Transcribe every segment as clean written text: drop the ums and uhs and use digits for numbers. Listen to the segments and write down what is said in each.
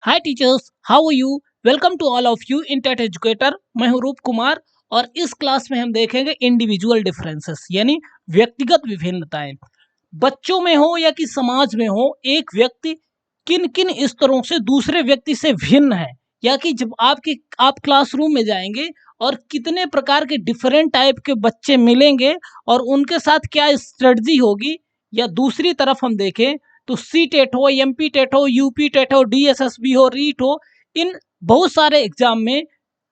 Hi teachers, how are you. Welcome to all of you in TET educator. मैं हूं रूप कुमार और इस क्लास में हम देखेंगे इंडिविजुअल डिफरेंसेस यानी व्यक्तिगत विभिन्नताएं। बच्चों में हो या कि समाज में हो, एक व्यक्ति किन किन स्तरों से दूसरे व्यक्ति से भिन्न है, या कि जब आप क्लासरूम में जाएंगे और कितने प्रकार के डिफरेंट टाइप के बच्चे मिलेंगे और उनके साथ क्या स्ट्रेटजी होगी। या दूसरी तरफ हम देखें तो सी टेट हो, एमपी टेट हो, यूपी टेट हो, डीएसएसबी हो, रीट हो, इन बहुत सारे एग्जाम में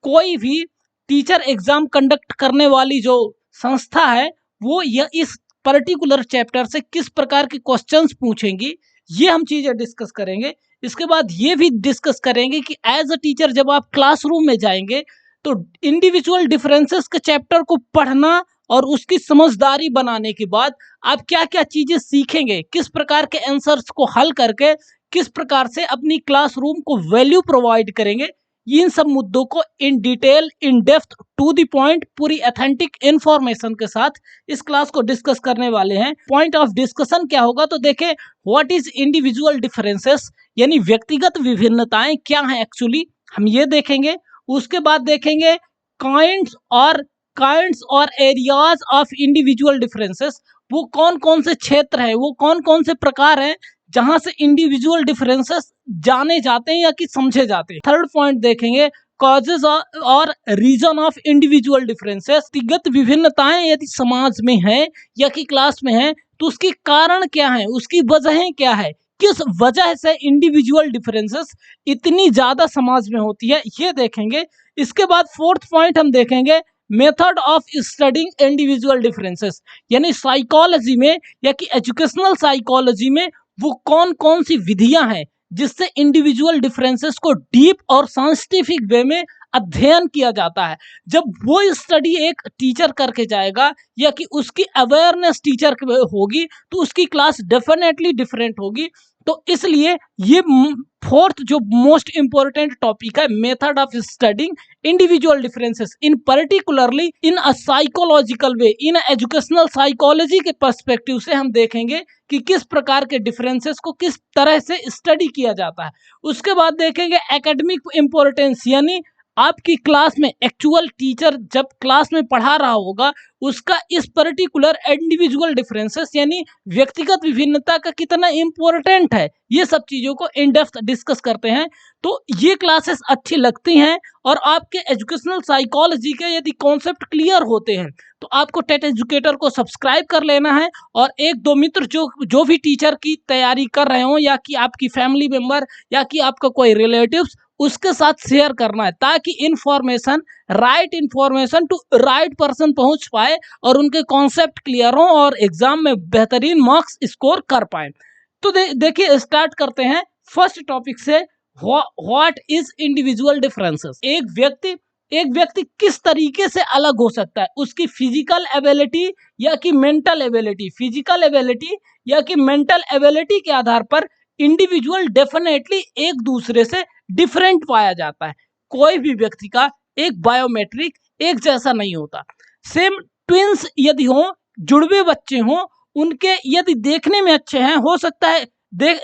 कोई भी टीचर एग्जाम कंडक्ट करने वाली जो संस्था है वो यह इस पर्टिकुलर चैप्टर से किस प्रकार के क्वेश्चंस पूछेंगी, ये हम चीजें डिस्कस करेंगे। इसके बाद ये भी डिस्कस करेंगे कि एज अ टीचर जब आप क्लासरूम में जाएंगे तो इंडिविजुअल डिफरेंसेस के चैप्टर को पढ़ना और उसकी समझदारी बनाने के बाद आप क्या क्या चीजें सीखेंगे, किस प्रकार के आंसर्स को हल करके किस प्रकार से अपनी क्लासरूम को वैल्यू प्रोवाइड करेंगे, इन सब मुद्दों को in detail, in depth, to the point, पूरी ऑथेंटिक इंफॉर्मेशन के साथ इस क्लास को डिस्कस करने वाले हैं। पॉइंट ऑफ डिस्कशन क्या होगा तो देखें, व्हाट इज इंडिविजुअल डिफरेंसेस यानी व्यक्तिगत विभिन्नताएं क्या हैं एक्चुअली, हम ये देखेंगे। उसके बाद देखेंगे काइंड्स और एरियाज ऑफ इंडिविजुअल डिफरेंसेस, वो कौन कौन से क्षेत्र है, वो कौन कौन से प्रकार हैं जहां से इंडिविजुअल डिफरेंसेस जाने जाते हैं या कि समझे जाते हैं। थर्ड पॉइंट देखेंगे, कॉजेज और रीजन ऑफ इंडिविजुअल डिफरेंसेस, व्यक्तिगत विभिन्नताएं यदि समाज में है या कि क्लास में है तो उसकी कारण क्या है, उसकी वजहें क्या है, किस वजह से इंडिविजुअल डिफरेंसेस इतनी ज्यादा समाज में होती है, ये देखेंगे। इसके बाद फोर्थ पॉइंट हम देखेंगे, method of studying individual differences यानी साइकोलॉजी में या कि एजुकेशनल साइकोलॉजी में वो कौन कौन सी विधियां हैं जिससे इंडिविजुअल डिफरेंसेस को डीप और साइंटिफिक वे में अध्ययन किया जाता है। जब वो स्टडी एक टीचर करके जाएगा या कि उसकी अवेयरनेस टीचर होगी तो उसकी क्लास डेफिनेटली डिफरेंट होगी। तो इसलिए ये फोर्थ जो मोस्ट इंपॉर्टेंट टॉपिक है, method of studying individual differences in particularly in a psychological way, in educational psychology के पर्सपेक्टिव से हम देखेंगे कि किस प्रकार के डिफरेंसेस को किस तरह से स्टडी किया जाता है। उसके बाद देखेंगे एकेडमिक इंपॉर्टेंस यानी आपकी क्लास में एक्चुअल टीचर जब क्लास में पढ़ा रहा होगा उसका इस पर्टिकुलर इंडिविजुअल डिफरेंसेस यानी व्यक्तिगत विभिन्नता का कितना इंपॉर्टेंट है, ये सब चीजों को इन डेप्थ डिस्कस करते हैं। तो ये क्लासेस अच्छी लगती हैं और आपके एजुकेशनल साइकोलॉजी के यदि कॉन्सेप्ट क्लियर होते हैं तो आपको टेट एजुकेटर को सब्सक्राइब कर लेना है और एक दो मित्र जो भी टीचर की तैयारी कर रहे हो या कि आपकी फैमिली मेंबर या कि आपका कोई रिलेटिव्स, उसके साथ शेयर करना है ताकि right information to right person पहुंच पाए और उनके कॉन्सेप्ट क्लियर हो और एग्जाम में बेहतरीन मार्क्स स्कोर कर पाए। तो देखिए स्टार्ट करते हैं फर्स्ट टॉपिक से, व्हाट इज इंडिविजुअल डिफरेंसेस। एक व्यक्ति किस तरीके से अलग हो सकता है, उसकी फिजिकल एबिलिटी या कि मेंटल एबिलिटी, फिजिकल एबिलिटी या कि मेंटल एबिलिटी के आधार पर इंडिविजुअल डेफिनेटली एक दूसरे से डिफरेंट पाया जाता है। कोई भी व्यक्ति का एक बायोमेट्रिक एक जैसा नहीं होता। सेम ट्विंस यदि हो, जुड़वे बच्चे हों, उनके यदि देखने में अच्छे हैं, हो सकता है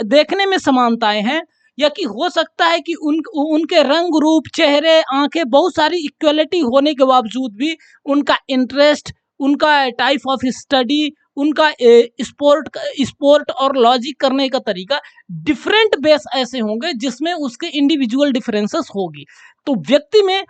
देखने में समानताएं हैं या कि हो सकता है कि उनके रंग रूप, चेहरे, आंखें, बहुत सारी इक्वलिटी होने के बावजूद भी उनका इंटरेस्ट, उनका टाइप ऑफ स्टडी, उनका स्पोर्ट और लॉजिक करने का तरीका डिफरेंट बेस ऐसे होंगे जिसमें उसके इंडिविजुअल डिफरेंसेस होगी। तो व्यक्ति में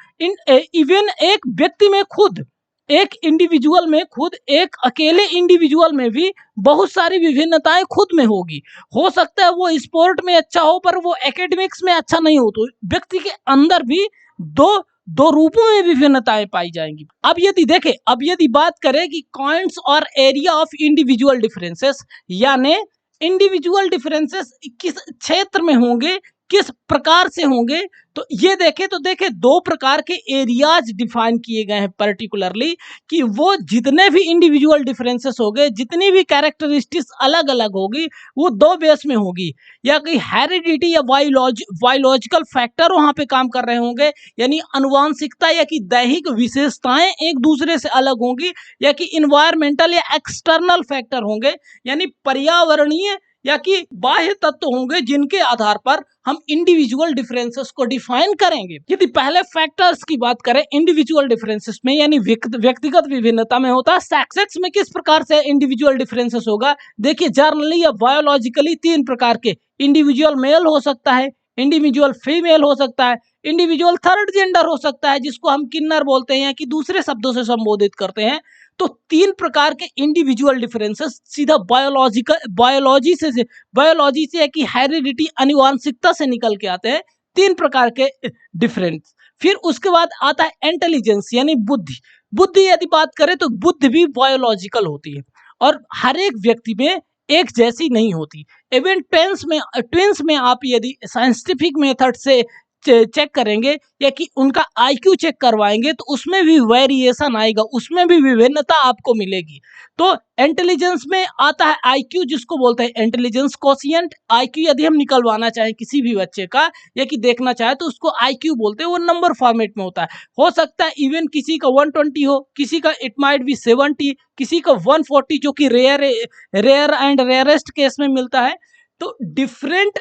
इवन एक व्यक्ति में खुद एक इंडिविजुअल में खुद एक अकेले इंडिविजुअल में भी बहुत सारी विभिन्नताएं खुद में होगी। हो सकता है वो स्पोर्ट में अच्छा हो पर वो एकेडमिक्स में अच्छा नहीं हो, तो व्यक्ति के अंदर भी दो रूपों में विभिन्नताएं पाई जाएंगी। अब यदि बात करें कि पॉइंट्स और एरिया ऑफ इंडिविजुअल डिफरेंसेस यानी इंडिविजुअल डिफरेंसेस किस क्षेत्र में होंगे, किस प्रकार से होंगे, तो ये देखें दो प्रकार के एरियाज डिफाइन किए गए हैं पर्टिकुलरली कि वो जितने भी इंडिविजुअल डिफरेंसेस होंगे, जितनी भी कैरेक्टरिस्टिक्स अलग अलग होगी वो दो बेस में होगी, या कि हेरिडिटी या बायोलॉजिकल फैक्टर वहां पे काम कर रहे होंगे यानी अनुवांशिकता या कि दैहिक विशेषताएं एक दूसरे से अलग होंगी, या कि इन्वायरमेंटल या एक्सटर्नल फैक्टर होंगे यानी पर्यावरणीय या कि बाह्य तत्व होंगे जिनके आधार पर हम इंडिविजुअल डिफरेंसेस को डिफाइन करेंगे। यदि पहले फैक्टर्स की बात करें इंडिविजुअल डिफरेंसेस में यानी व्यक्तिगत विभिन्नता में होता है, सेक्स में किस प्रकार से इंडिविजुअल डिफरेंसेस होगा? देखिए जर्नली या बायोलॉजिकली 3 प्रकार के, इंडिविजुअल मेल हो सकता है, इंडिविजुअल फीमेल हो सकता है, इंडिविजुअल थर्ड जेंडर हो सकता है जिसको हम किन्नर बोलते हैं कि दूसरे शब्दों से संबोधित करते हैं। तो 3 प्रकार के इंडिविजुअल डिफरेंसेस सीधा बायोलॉजी से है कि हेरिडिटी आनुवांशिकता से निकल के आते हैं 3 प्रकार के डिफरेंस। फिर उसके बाद आता है इंटेलिजेंस यानी बुद्धि यदि बात करें तो बुद्धि भी बायोलॉजिकल होती है और हर एक व्यक्ति में एक जैसी नहीं होती। इवन ट्विंस में आप यदि साइंटिफिक मेथड से चेक करेंगे या कि उनका आईक्यू चेक करवाएंगे तो उसमें भी वेरिएशन आएगा, उसमें भी विभिन्नता आपको मिलेगी। तो इंटेलिजेंस में आता है आईक्यू जिसको बोलते हैं इंटेलिजेंस कोशिएंट। आईक्यू यदि हम निकलवाना चाहें किसी भी बच्चे का या कि देखना चाहे तो उसको आईक्यू बोलते हैं, वो नंबर फॉर्मेट में होता है। हो सकता है इवन किसी का 120 हो, किसी का इट माइट बी 70, किसी का 140 जो कि रेयर एंड रेयरेस्ट केस में मिलता है। तो डिफरेंट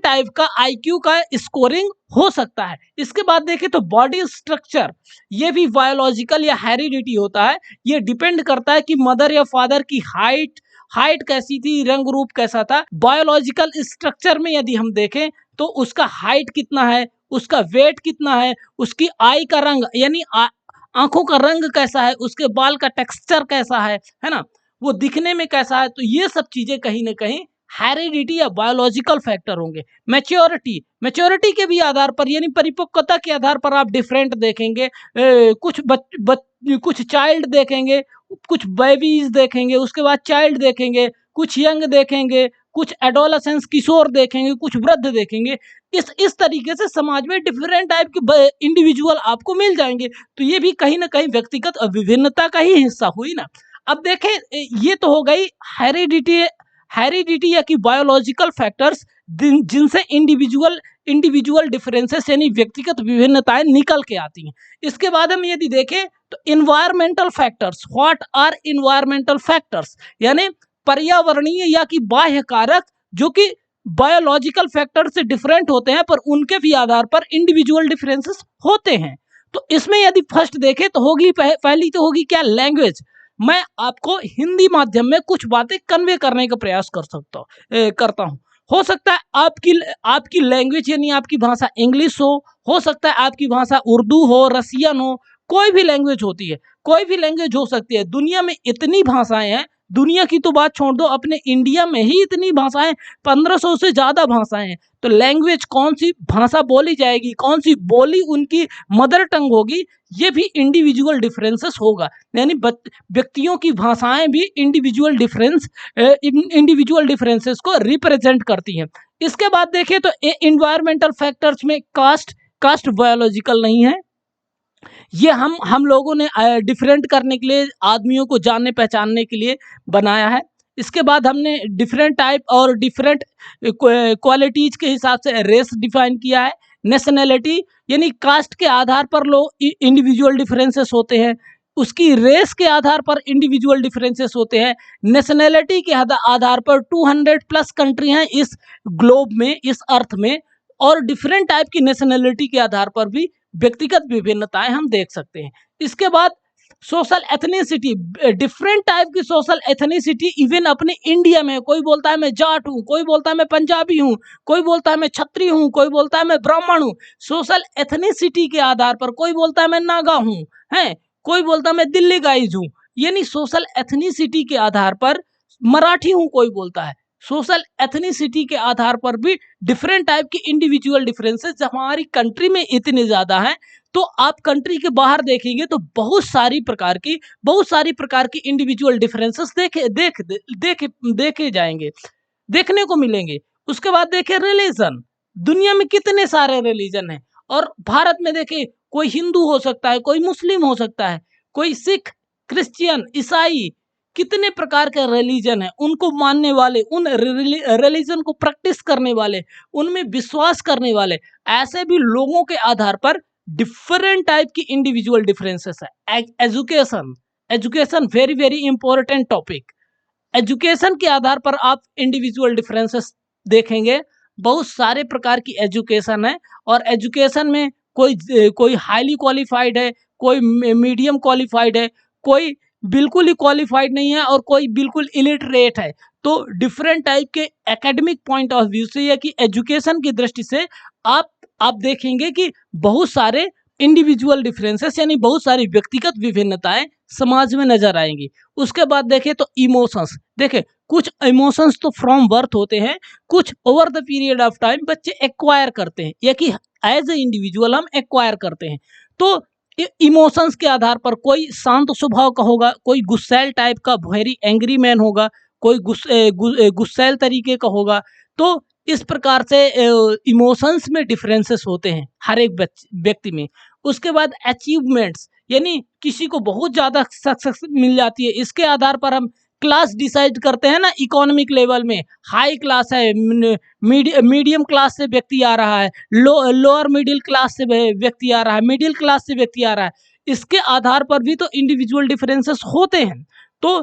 टाइप का आईक्यू का स्कोरिंग हो सकता है। इसके बाद देखें तो बॉडी स्ट्रक्चर, ये भी बायोलॉजिकल या हेरिडिटी होता है। ये डिपेंड करता है कि मदर या फादर की हाइट कैसी थी, रंग रूप कैसा था। बायोलॉजिकल स्ट्रक्चर में यदि हम देखें तो उसका हाइट कितना है, उसका वेट कितना है, उसकी आई का रंग यानी आंखों का रंग कैसा है, उसके बाल का टेक्सचर कैसा है ना, वो दिखने में कैसा है। तो ये सब चीजें कहीं ना कहीं हेरिडिटी या बायोलॉजिकल फैक्टर होंगे। मैच्योरिटी के भी आधार पर यानी परिपक्वता के आधार पर आप डिफरेंट देखेंगे। कुछ चाइल्ड देखेंगे, कुछ बेबीज देखेंगे, उसके बाद चाइल्ड देखेंगे, कुछ यंग देखेंगे, कुछ एडोलेसेंस किशोर देखेंगे, कुछ वृद्ध देखेंगे। इस तरीके से समाज में डिफरेंट टाइप के इंडिविजुअल आपको मिल जाएंगे। तो ये भी कहीं ना कहीं व्यक्तिगत विभिन्नता का ही हिस्सा हुई ना। अब देखें ये तो हो गई हेरिडिटी या कि बायोलॉजिकल फैक्टर्स जिनसे इंडिविजुअल डिफरेंसेस यानी व्यक्तिगत विभिन्नताएं निकल के आती हैं। इसके बाद हम यदि देखें तो environmental factors. What are environmental factors? यानी पर्यावरणीय या कि बाह्य कारक जो कि बायोलॉजिकल फैक्टर से डिफरेंट होते हैं पर उनके भी आधार पर इंडिविजुअल डिफरेंसेस होते हैं। तो इसमें यदि फर्स्ट देखें तो होगी पहली तो होगी क्या? लैंग्वेज। मैं आपको हिंदी माध्यम में कुछ बातें कन्वे करने का प्रयास करता हूँ। हो सकता है आपकी लैंग्वेज यानी आपकी भाषा इंग्लिश हो सकता है आपकी भाषा उर्दू हो, रसियन हो, कोई भी लैंग्वेज होती है, कोई भी लैंग्वेज हो सकती है। दुनिया में इतनी भाषाएं हैं, दुनिया की तो बात छोड़ दो, अपने इंडिया में ही इतनी भाषाएं, 1500 से ज्यादा भाषाएं हैं। तो लैंग्वेज कौन सी भाषा बोली जाएगी, कौन सी बोली उनकी मदर टंग होगी, ये भी इंडिविजुअल डिफरेंसेस होगा। यानी व्यक्तियों की भाषाएं भी इंडिविजुअल डिफरेंसेस को रिप्रेजेंट करती हैं। इसके बाद देखें तो इन्वायरमेंटल फैक्टर्स में कास्ट बायोलॉजिकल नहीं है। ये हम लोगों ने डिफरेंट करने के लिए, आदमियों को जानने पहचानने के लिए बनाया है। इसके बाद हमने डिफरेंट टाइप और डिफरेंट क्वालिटीज के हिसाब से रेस डिफाइन किया है। नेशनैलिटी यानी कास्ट के आधार पर लोग इंडिविजुअल डिफरेंसेस होते हैं, उसकी रेस के आधार पर इंडिविजुअल डिफरेंसेस होते हैं। नेशनैलिटी के आधार पर 200 प्लस कंट्री हैं इस ग्लोब में, इस अर्थ में, और डिफरेंट टाइप की नेशनैलिटी के आधार पर भी व्यक्तिगत विभिन्नताएं हम देख सकते हैं। इसके बाद सोशल एथनिसिटी, डिफरेंट टाइप की सोशल एथनिसिटी इवन अपने इंडिया में। कोई बोलता है मैं जाट हूँ, कोई बोलता है मैं पंजाबी हूँ, कोई बोलता है मैं छत्री हूँ, कोई बोलता है मैं ब्राह्मण हूँ। सोशल एथनिसिटी के आधार पर कोई बोलता है मैं नागा हूँ, है, कोई बोलता है मैं दिल्ली गाइज हूँ। यानी सोशल एथनिसिटी के आधार पर मराठी हूँ कोई बोलता है। सोशल एथनिसिटी के आधार पर भी डिफरेंट टाइप की इंडिविजुअल डिफरेंसेस हमारी कंट्री में इतने ज्यादा हैं। तो आप कंट्री के बाहर देखेंगे तो बहुत सारी प्रकार की इंडिविजुअल डिफरेंसेस देखे जाएंगे, देखने को मिलेंगे। उसके बाद देखें रिलीजन, दुनिया में कितने सारे रिलीजन हैं और भारत में देखें कोई हिंदू हो सकता है, कोई मुस्लिम हो सकता है, कोई सिख, क्रिश्चियन, ईसाई, कितने प्रकार के रिलीजन है। उनको मानने वाले, उन रिलीजन को प्रैक्टिस करने वाले, उनमें विश्वास करने वाले, ऐसे भी लोगों के आधार पर डिफरेंट टाइप की इंडिविजुअल डिफरेंसेस है। Education very very important topic. Education के आधार पर आप इंडिविजुअल डिफरेंसेस देखेंगे। बहुत सारे प्रकार की एजुकेशन है और एजुकेशन में कोई हाईली क्वालिफाइड है, कोई मीडियम क्वालिफाइड है, कोई बिल्कुल ही क्वालिफाइड नहीं है और कोई बिल्कुल इलिटरेट है। तो डिफरेंट टाइप के एकेडमिक पॉइंट ऑफ व्यू से या कि एजुकेशन की दृष्टि से आप देखेंगे कि बहुत सारे इंडिविजुअल डिफरेंसेस यानी बहुत सारी व्यक्तिगत विभिन्नताएं समाज में नजर आएंगी। उसके बाद देखें तो इमोशंस, देखें कुछ इमोशंस तो फ्रॉम बर्थ होते हैं, कुछ over the period of time बच्चे एक्वायर करते हैं या कि एज ए इंडिविजुअल हम एक्वायर करते हैं। तो इमोशंस के आधार पर कोई शांत स्वभाव का होगा, कोई गुस्सैल टाइप का वेरी एंग्री मैन होगा, कोई गुस्सैल तरीके का होगा। तो इस प्रकार से इमोशंस में डिफरेंसेस होते हैं हर एक व्यक्ति में। उसके बाद अचीवमेंट्स, यानी किसी को बहुत ज़्यादा सक्सेस मिल जाती है, इसके आधार पर हम क्लास डिसाइड करते हैं ना। इकोनॉमिक लेवल में हाई क्लास है, मीडियम क्लास से व्यक्ति आ रहा है, लोअर मिडिल क्लास से व्यक्ति आ रहा है, मिडिल क्लास से व्यक्ति आ रहा है। इसके आधार पर भी तो इंडिविजुअल डिफरेंसेस होते हैं। तो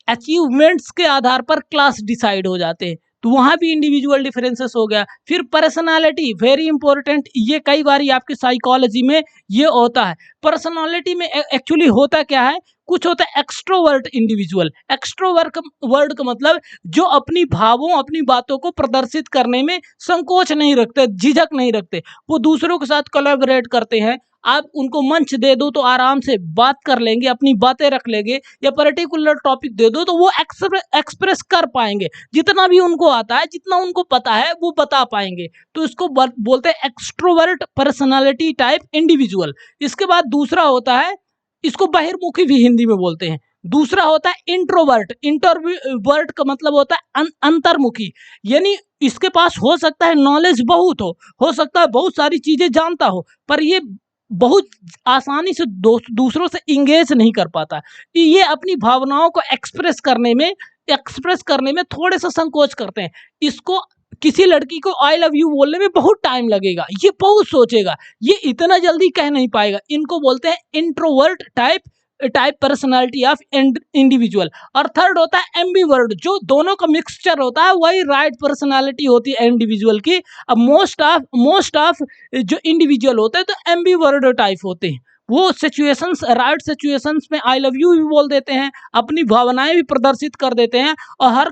अचीवमेंट्स के आधार पर क्लास डिसाइड हो जाते हैं, तो वहाँ भी इंडिविजुअल डिफरेंसेस हो गया। फिर पर्सनालिटी वेरी इंपॉर्टेंट, ये कई बार आपके साइकोलॉजी में ये होता है। पर्सनालिटी में एक्चुअली होता क्या है, कुछ होता है एक्सट्रोवर्ट इंडिविजुअल। एक्सट्रोवर्ट वर्ड का मतलब जो अपनी भावों अपनी बातों को प्रदर्शित करने में संकोच नहीं रखते, झिझक नहीं रखते, वो दूसरों के साथ कोलैबोरेट करते हैं। आप उनको मंच दे दो तो आराम से बात कर लेंगे, अपनी बातें रख लेंगे, या पर्टिकुलर टॉपिक दे दो तो वो एक्सप्रेस कर पाएंगे, जितना भी उनको आता है, जितना उनको पता है वो बता पाएंगे। तो इसको बोलते हैं एक्सट्रोवर्ट पर्सनालिटी टाइप इंडिविजुअल। इसके बाद दूसरा होता है, इसको बहिर्मुखी भी हिंदी में बोलते हैं। दूसरा होता है इंट्रोवर्ट। इंट्रोवर्ट का मतलब होता है अंतर्मुखी, यानी इसके पास हो सकता है नॉलेज बहुत हो सकता है बहुत सारी चीजें जानता हो, पर ये बहुत आसानी से दूसरों से इंगेज नहीं कर पाता। ये अपनी भावनाओं को एक्सप्रेस करने में थोड़े सा संकोच करते हैं। इसको किसी लड़की को आई लव यू बोलने में बहुत टाइम लगेगा, ये बहुत सोचेगा, ये इतना जल्दी कह नहीं पाएगा। इनको बोलते हैं introvert type personality of individual. और थर्ड होता है एम्बिवर्ट, जो दोनों का मिक्सचर होता है, वही राइट पर्सनालिटी होती है इंडिविजुअल की। अब मोस्ट ऑफ जो इंडिविजुअल होते हैं तो एम्बिवर्ट टाइप होते हैं। वो सिचुएशंस, राइट सिचुएशंस में आई लव यू भी बोल देते हैं, अपनी भावनाएं भी प्रदर्शित कर देते हैं, और हर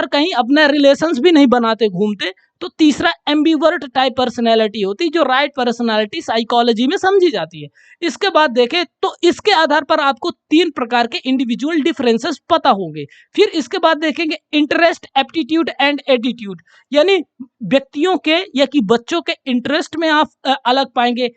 कहीं अपने रिलेशंस भी नहीं बनाते घूमते। तो तीसरा एम्बिवर्ट टाइप पर्सनैलिटी होती है, जो राइट पर्सनैलिटी साइकोलॉजी में समझी जाती है। इसके बाद देखें तो इसके आधार पर आपको 3 प्रकार के इंडिविजुअल डिफरेंसेस पता होंगे। फिर इसके बाद देखेंगे इंटरेस्ट, एप्टीट्यूड एंड एटीट्यूड, यानी व्यक्तियों के या कि बच्चों के इंटरेस्ट में आप अलग पाएंगे।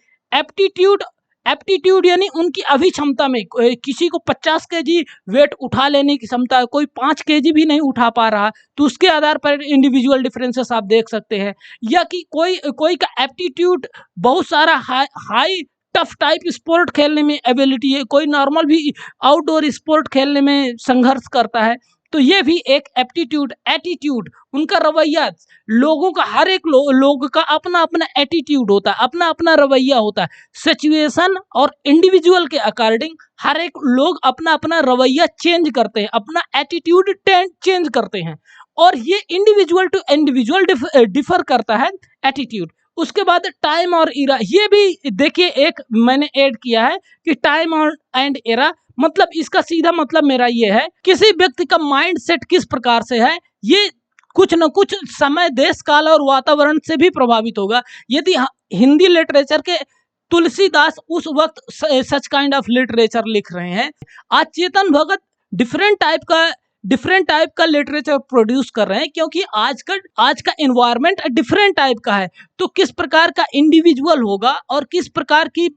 एप्टीट्यूड यानी उनकी अभिक्षमता में, किसी को 50 केजी वेट उठा लेने की क्षमता है, कोई 5 केजी भी नहीं उठा पा रहा, तो उसके आधार पर इंडिविजुअल डिफरेंसेस आप देख सकते हैं। या कि कोई का एप्टीट्यूड बहुत सारा हाई टफ टाइप स्पोर्ट खेलने में एबिलिटी है, कोई नॉर्मल भी आउटडोर स्पोर्ट खेलने में संघर्ष करता है, तो ये भी एक एप्टीट्यूड। एटीट्यूड उनका रवैया, लोगों का हर एक लोग का अपना अपना एटीट्यूड होता है, अपना अपना रवैया होता है। सिचुएशन और इंडिविजुअल के अकॉर्डिंग हर एक लोग अपना अपना रवैया चेंज करते हैं, अपना एटीट्यूड चेंज करते हैं, और ये इंडिविजुअल टू इंडिविजुअल डिफर करता है एटीट्यूड। उसके बाद टाइम और इरा, ये भी देखिए एक मैंने ऐड किया है कि टाइम और एंड एरा, मतलब इसका सीधा मतलब मेरा ये है, किसी व्यक्ति का माइंड सेट किस प्रकार से है, ये कुछ न कुछ समय, देश काल और वातावरण से भी प्रभावित होगा। यदि हिंदी लिटरेचर के तुलसीदास उस वक्त सच काइंड ऑफ लिटरेचर लिख रहे हैं, आज चेतन भगत डिफरेंट टाइप का लिटरेचर प्रोड्यूस कर रहे हैं, क्योंकि आज का एनवायरनमेंट डिफरेंट टाइप का है। तो किस प्रकार का इंडिविजुअल होगा और किस प्रकार की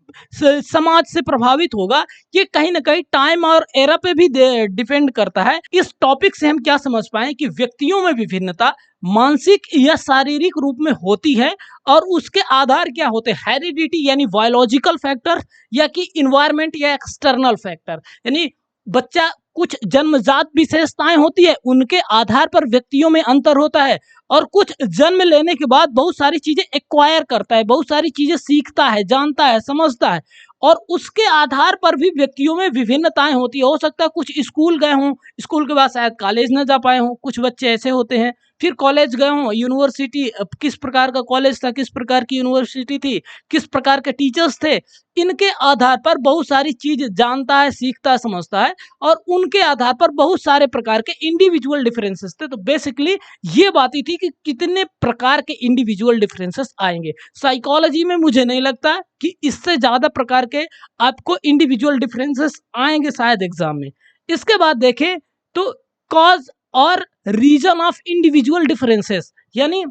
समाज से प्रभावित होगा, ये कहीं ना कहीं टाइम और एरा पे भी डिपेंड करता है। इस टॉपिक से हम क्या समझ पाए कि व्यक्तियों में विभिन्नता मानसिक या शारीरिक रूप में होती है, और उसके आधार क्या होते हैं, हेरिडिटी यानी बायोलॉजिकल फैक्टर, या कि इन्वायरमेंट या एक्सटर्नल फैक्टर, यानी बच्चा कुछ जन्मजात विशेषताएं होती है, उनके आधार पर व्यक्तियों में अंतर होता है, और कुछ जन्म लेने के बाद बहुत सारी चीजें एक्वायर करता है, बहुत सारी चीजें सीखता है, जानता है, समझता है, और उसके आधार पर भी व्यक्तियों में विभिन्नताएं होती है। हो सकता है कुछ स्कूल गए हों, स्कूल के बाद शायद कॉलेज न जा पाए हों, कुछ बच्चे ऐसे होते हैं। फिर कॉलेज गए हों, यूनिवर्सिटी किस प्रकार का कॉलेज था, किस प्रकार की यूनिवर्सिटी थी, किस प्रकार के टीचर्स थे, इनके आधार पर बहुत सारी चीज जानता है, सीखता है, समझता है, और उनके आधार पर बहुत सारे प्रकार के इंडिविजुअल डिफरेंसेस थे। तो बेसिकली ये बात ही थी कि कितने प्रकार के इंडिविजुअल डिफरेंसेस आएंगे। साइकोलॉजी में मुझे नहीं लगता कि इससे ज्यादा प्रकार के आपको इंडिविजुअल डिफरेंसेस आएंगे शायद एग्जाम में। इसके बाद देखें तो कॉज और रीजन ऑफ इंडिविजुअल डिफरेंसेस, यानी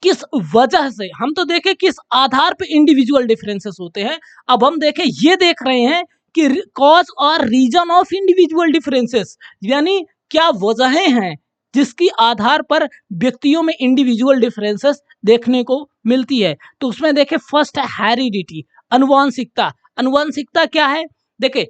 किस वजह से, हम तो देखें किस आधार पे इंडिविजुअल डिफरेंसेस होते हैं। अब हम देखें, ये देख रहे हैं कि कॉज और रीजन ऑफ इंडिविजुअल डिफरेंसेस, यानी क्या वजहें हैं जिसकी आधार पर व्यक्तियों में इंडिविजुअल डिफरेंसेस देखने को मिलती है। तो उसमें देखें फर्स्ट है हेरिडिटी, अनुवांशिकता। अनुवांशिकता क्या है? देखें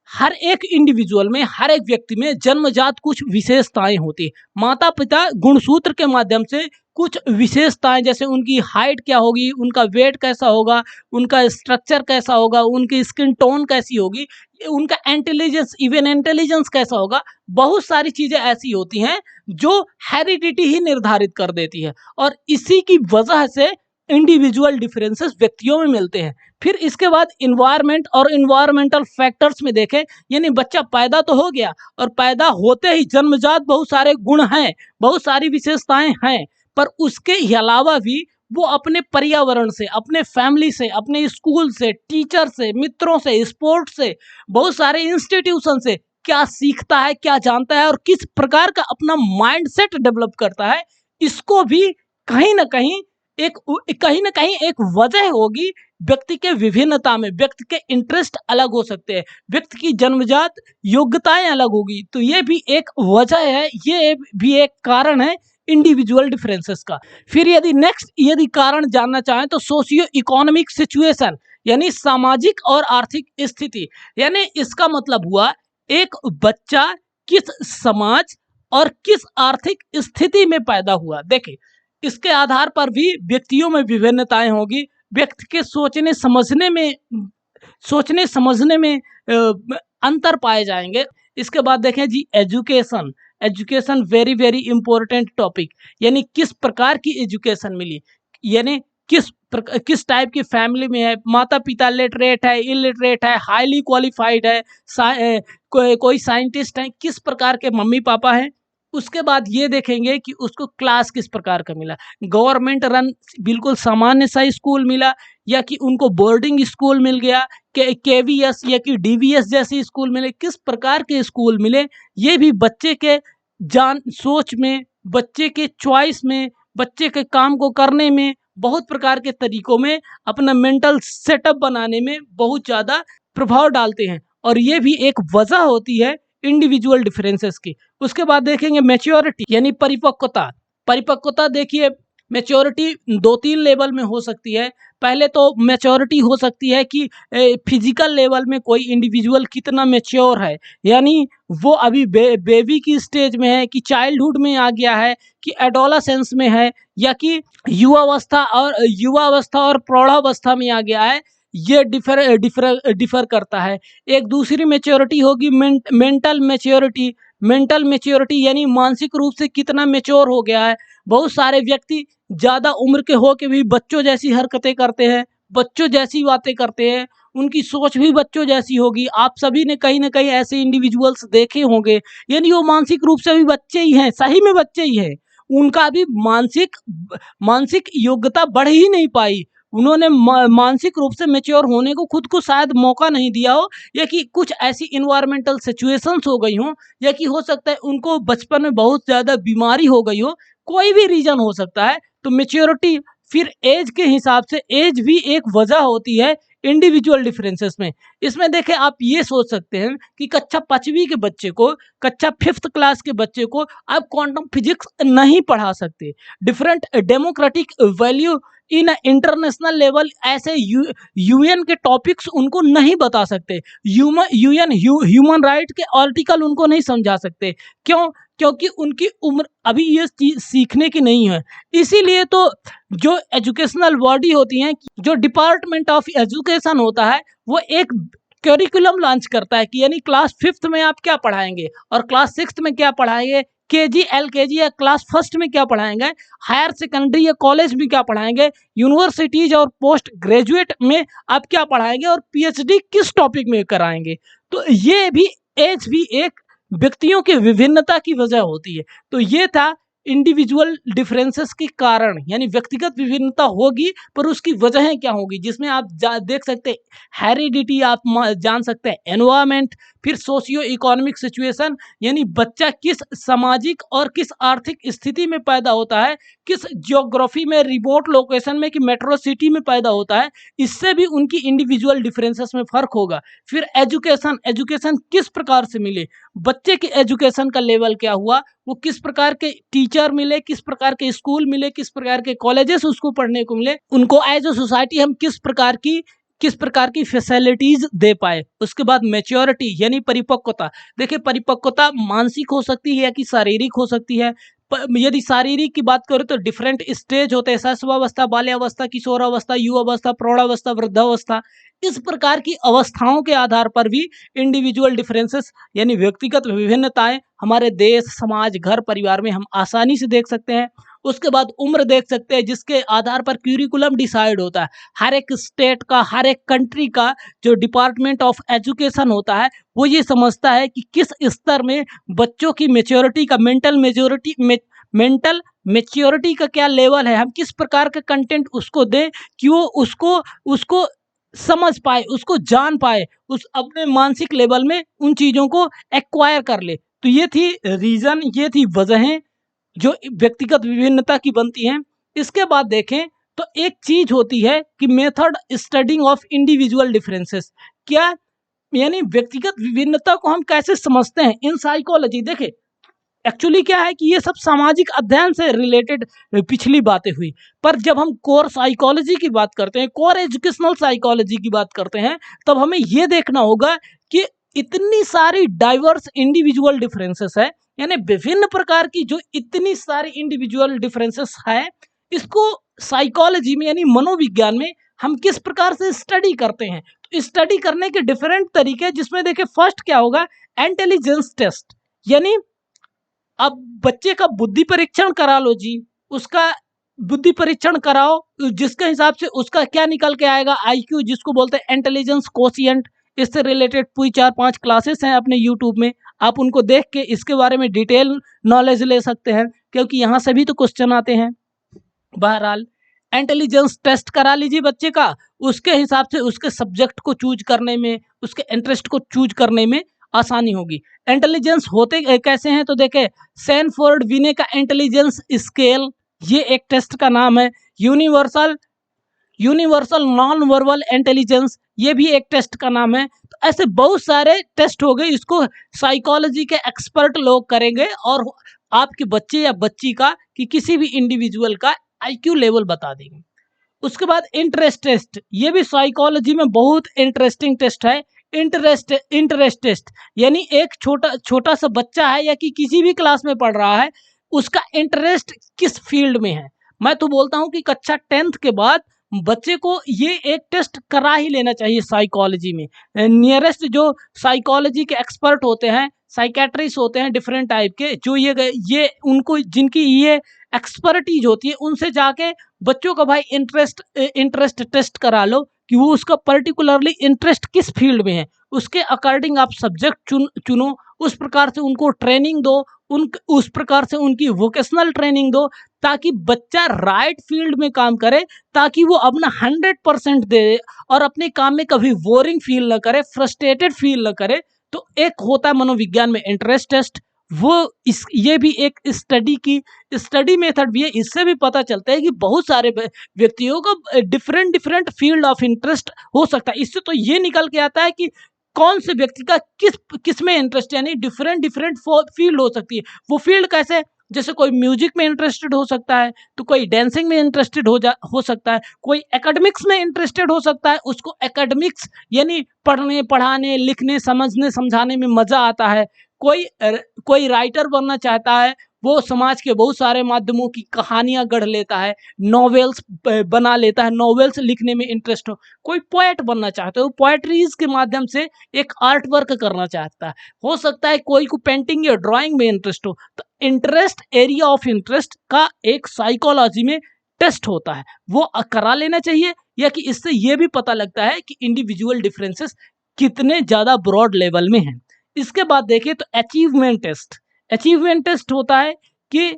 हर एक इंडिविजुअल में, हर एक व्यक्ति में जन्मजात कुछ विशेषताएं होती है। माता पिता गुणसूत्र के माध्यम से कुछ विशेषताएं, जैसे उनकी हाइट क्या होगी, उनका वेट कैसा होगा, उनका स्ट्रक्चर कैसा होगा, उनकी स्किन टोन कैसी होगी, उनका इंटेलिजेंस, इवन इंटेलिजेंस कैसा होगा, बहुत सारी चीजें ऐसी होती हैं जो हेरिडिटी ही निर्धारित कर देती है, और इसी की वजह से इंडिविजुअल डिफरेंसेस व्यक्तियों में मिलते हैं। फिर इसके बाद इन्वायरमेंट और इन्वायरमेंटल फैक्टर्स में देखें, यानी बच्चा पैदा तो हो गया और पैदा होते ही जन्मजात बहुत सारे गुण हैं, बहुत सारी विशेषताएं हैं, पर उसके अलावा भी वो अपने पर्यावरण से, अपने फैमिली से, अपने स्कूल से, टीचर से, मित्रों से, स्पोर्ट्स से, बहुत सारे इंस्टीट्यूशन से क्या सीखता है, क्या जानता है और किस प्रकार का अपना माइंडसेट डेवलप करता है, इसको भी कहीं ना कहीं एक वजह होगी। व्यक्ति के विभिन्नता में व्यक्ति के इंटरेस्ट अलग हो सकते हैं, व्यक्ति की जन्मजात योग्यताएं अलग होगी, तो ये भी एक वजह है, ये भी एक कारण है इंडिविजुअल डिफरेंसेस का। फिर यदि कारण जानना चाहें तो सोशियो इकोनॉमिक सिचुएशन, यानी सामाजिक और आर्थिक स्थिति, यानी इसका मतलब हुआ एक बच्चा किस समाज और किस आर्थिक स्थिति में पैदा हुआ। देखें इसके आधार पर भी व्यक्तियों में विभिन्नताएं होगी, व्यक्ति के सोचने समझने में अंतर पाए जाएंगे। इसके बाद देखें जी education, education very very important topic, यानी किस प्रकार की एजुकेशन मिली, यानी किस टाइप की फैमिली में है, माता पिता लिटरेट है, इलिटरेट है, हाईली क्वालिफाइड है, कोई साइंटिस्ट है, किस प्रकार के मम्मी पापा हैं। उसके बाद ये देखेंगे कि उसको क्लास किस प्रकार का मिला, गवर्नमेंट रन बिल्कुल सामान्य सा स्कूल मिला या कि उनको बोर्डिंग स्कूल मिल गया, केवीएस या कि डीवीएस जैसे स्कूल मिले, किस प्रकार के स्कूल मिले, ये भी बच्चे के सोच में, बच्चे के चॉइस में, बच्चे के काम को करने में, बहुत प्रकार के तरीकों में, अपना मेंटल सेटअप बनाने में बहुत ज़्यादा प्रभाव डालते हैं, और ये भी एक वजह होती है इंडिविजुअल डिफरेंसेस की। उसके बाद देखेंगे मैच्योरिटी, यानी परिपक्वता। परिपक्वता देखिए मैच्योरिटी 2-3 लेवल में हो सकती है। पहले तो मैच्योरिटी हो सकती है कि फिजिकल लेवल में कोई इंडिविजुअल कितना मैच्योर है, यानी वो अभी बेबी की स्टेज में है, कि चाइल्डहुड में आ गया है, कि एडोलेसेंस में है, या कि युवावस्था और प्रौढ़ावस्था में आ गया है। ये डिफर करता है। एक दूसरी मैच्योरिटी होगी मेंटल मैच्योरिटी। मेंटल मैच्योरिटी यानी मानसिक रूप से कितना मैच्योर हो गया है। बहुत सारे व्यक्ति ज़्यादा उम्र के हो के भी बच्चों जैसी हरकतें करते हैं, बच्चों जैसी बातें करते हैं, उनकी सोच भी बच्चों जैसी होगी। आप सभी ने कहीं ना कहीं ऐसे इंडिविजुअल्स देखे होंगे, यानी वो मानसिक रूप से भी बच्चे ही हैं, सही में बच्चे ही हैं, उनका भी मानसिक योग्यता बढ़ ही नहीं पाई। उन्होंने मानसिक रूप से मैच्योर होने को खुद को शायद मौका नहीं दिया हो, या कि कुछ ऐसी इन्वायरमेंटल सिचुएशंस हो गई हो, या कि हो सकता है उनको बचपन में बहुत ज़्यादा बीमारी हो गई हो, कोई भी रीजन हो सकता है। तो मैच्योरिटी, फिर एज के हिसाब से एज भी एक वजह होती है इंडिविजुअल डिफरेंसेस में। इसमें देखें आप ये सोच सकते हैं कि कक्षा 5वीं के बच्चे को, कक्षा 5th क्लास के बच्चे को आप क्वांटम फिजिक्स नहीं पढ़ा सकते। Different democratic value in international level, ऐसे यूएन के टॉपिक्स उनको नहीं बता सकते। ह्यूमन राइट के आर्टिकल उनको नहीं समझा सकते। क्यों? क्योंकि उनकी उम्र अभी ये चीज सीखने की नहीं है। इसीलिए तो जो एजुकेशनल बॉडी होती है, जो डिपार्टमेंट ऑफ एजुकेशन होता है, वो एक करिकुलम लॉन्च करता है कि यानी क्लास 5th में आप क्या पढ़ाएंगे और क्लास 6th में क्या पढ़ाएंगे, केजी एलकेजी या क्लास 1st में क्या पढ़ाएंगे, हायर सेकेंडरी या कॉलेज में क्या पढ़ाएंगे, यूनिवर्सिटीज और पोस्ट ग्रेजुएट में आप क्या पढ़ाएंगे और पीएचडी किस टॉपिक में कराएंगे। तो ये भी एज भी एक व्यक्तियों की विभिन्नता की वजह होती है। तो ये था इंडिविजुअल डिफरेंसेस के कारण, यानी व्यक्तिगत विभिन्नता होगी पर उसकी वजहें क्या होगी, जिसमें आप देख सकते हैं हेरिडिटी, आप जान सकते हैं एनवायरमेंट, फिर सोशियो इकोनॉमिक सिचुएशन, यानी बच्चा किस सामाजिक और किस आर्थिक स्थिति में पैदा होता है, किस ज्योग्राफी में, रिमोट लोकेशन में कि मेट्रो सिटी में पैदा होता है, इससे भी उनकी इंडिविजुअल डिफरेंसेस में फर्क होगा। फिर एजुकेशन, एजुकेशन किस प्रकार से मिले, बच्चे के एजुकेशन का लेवल क्या हुआ, वो किस प्रकार के टीचर मिले, किस प्रकार के स्कूल मिले, किस प्रकार के कॉलेजेस उसको पढ़ने को मिले, उनको एज ए सोसाइटी हम किस प्रकार की फैसिलिटीज दे पाए। उसके बाद मैच्योरिटी यानी परिपक्वता। देखिए परिपक्वता मानसिक हो सकती है या कि शारीरिक हो सकती है। यदि शारीरिक की बात करें तो डिफरेंट स्टेज होते हैं, शैशवावस्था, बाल्यावस्था, किशोरावस्था, युवावस्था, प्रौढ़ावस्था, वृद्धावस्था। इस प्रकार की अवस्थाओं के आधार पर भी इंडिविजुअल डिफरेंसेस यानी व्यक्तिगत विभिन्नताएं हमारे देश, समाज, घर, परिवार में हम आसानी से देख सकते हैं। उसके बाद उम्र देख सकते हैं, जिसके आधार पर क्यूरिकुलम डिसाइड होता है। हर एक स्टेट का, हर एक कंट्री का जो डिपार्टमेंट ऑफ एजुकेशन होता है वो ये समझता है कि किस स्तर में बच्चों की मेच्योरिटी का, मेंटल मेच्योरिटी का क्या लेवल है, हम किस प्रकार का कंटेंट उसको दें कि वो उसको समझ पाए, उसको जान पाए, उस अपने मानसिक लेवल में उन चीज़ों को एक्वायर कर ले। तो ये थी रीज़न, ये थी वजहें जो व्यक्तिगत विभिन्नता की बनती हैं। इसके बाद देखें तो एक चीज होती है कि method studying of individual differences. क्या यानी व्यक्तिगत विभिन्नता को हम कैसे समझते हैं इन साइकोलॉजी। देखें एक्चुअली क्या है कि ये सब सामाजिक अध्ययन से रिलेटेड पिछली बातें हुई, पर जब हम कोर साइकोलॉजी की बात करते हैं, कोर एजुकेशनल साइकोलॉजी की बात करते हैं, तब हमें ये देखना होगा कि इतनी सारी डाइवर्स इंडिविजुअल डिफरेंसेस है, यानी विभिन्न प्रकार की जो इतनी सारी इंडिविजुअल डिफरेंसेस है, इसको साइकोलॉजी में यानी मनोविज्ञान में हम किस प्रकार से स्टडी करते हैं। तो स्टडी करने के डिफरेंट तरीके, जिसमें देखिए फर्स्ट क्या होगा, इंटेलिजेंस टेस्ट। यानी अब बच्चे का बुद्धि परीक्षण करा लो जी, उसका बुद्धि परीक्षण कराओ, जिसके हिसाब से उसका क्या निकल के आएगा, आईक्यू जिसको बोलते हैं इंटेलिजेंस कोशिएंट। इससे रिलेटेड पूरी 4-5 क्लासेस हैं अपने यूट्यूब में, आप उनको देख के इसके बारे में डिटेल नॉलेज ले सकते हैं, क्योंकि यहाँ से भी तो क्वेश्चन आते हैं। बहरहाल इंटेलिजेंस टेस्ट करा लीजिए बच्चे का, उसके हिसाब से उसके सब्जेक्ट को चूज करने में, उसके इंटरेस्ट को चूज करने में आसानी होगी। इंटेलिजेंस होते कैसे हैं तो देखे, सैनफोर्ड विने का इंटेलिजेंस स्केल, ये एक टेस्ट का नाम है। यूनिवर्सल नॉन वर्बल इंटेलिजेंस, ये भी एक टेस्ट का नाम है। तो ऐसे बहुत सारे टेस्ट हो गए, इसको साइकोलॉजी के एक्सपर्ट लोग करेंगे और आपके बच्चे या बच्ची का कि किसी भी इंडिविजुअल का आईक्यू लेवल बता देंगे। उसके बाद इंटरेस्ट टेस्ट, ये भी साइकोलॉजी में बहुत इंटरेस्टिंग टेस्ट है। इंटरेस्ट टेस्ट यानी एक छोटा सा बच्चा है या कि किसी भी क्लास में पढ़ रहा है, उसका इंटरेस्ट किस फील्ड में है। मैं तो बोलता हूँ कि कक्षा 10th के बाद बच्चे को ये एक टेस्ट करा ही लेना चाहिए साइकोलॉजी में। नियरेस्ट जो साइकोलॉजी के एक्सपर्ट होते हैं, साइकेट्रिस्ट होते हैं डिफरेंट टाइप के, जो ये उनको जिनकी ये एक्सपर्टीज होती है, उनसे जाके बच्चों का भाई इंटरेस्ट टेस्ट करा लो कि वो उसका पर्टिकुलरली इंटरेस्ट किस फील्ड में है, उसके अकॉर्डिंग आप सब्जेक्ट चुनो, उस प्रकार से उनको ट्रेनिंग दो, उस प्रकार से उनकी वोकेशनल ट्रेनिंग दो, ताकि बच्चा राइट फील्ड में काम करे, ताकि वो अपना 100% दे और अपने काम में कभी बोरिंग फील न करे, फ्रस्ट्रेटेड फील न करे। तो एक होता है मनोविज्ञान में इंटरेस्ट टेस्ट, ये भी एक स्टडी मेथड भी है। इससे भी पता चलता है कि बहुत सारे व्यक्तियों को डिफरेंट फील्ड ऑफ इंटरेस्ट हो सकता है। इससे तो ये निकल के आता है कि कौन से व्यक्ति का किस में इंटरेस्ट, यानी डिफरेंट फील्ड हो सकती है। वो फील्ड कैसे, जैसे कोई म्यूजिक में इंटरेस्टेड हो सकता है, तो कोई डांसिंग में इंटरेस्टेड हो सकता है, कोई एकेडमिक्स में इंटरेस्टेड हो सकता है, उसको एकेडमिक्स यानी पढ़ने, पढ़ाने, लिखने, समझने, समझाने में मजा आता है। कोई राइटर बनना चाहता है, वो समाज के बहुत सारे माध्यमों की कहानियां गढ़ लेता है, नॉवेल्स बना लेता है, नॉवेल्स लिखने में इंटरेस्ट कोई पोएट बनना चाहता है, वो पोएट्रीज के माध्यम से एक आर्ट वर्क करना चाहता है। हो सकता है कोई को पेंटिंग या ड्राइंग में इंटरेस्ट हो। तो इंटरेस्ट, एरिया ऑफ इंटरेस्ट का एक साइकोलॉजी में टेस्ट होता है, वो करा लेना चाहिए। या कि इससे ये भी पता लगता है कि इंडिविजुअल डिफरेंसेस कितने ज़्यादा ब्रॉड लेवल में हैं। इसके बाद देखिए तो अचीवमेंट टेस्ट। अचीवमेंट टेस्ट होता है कि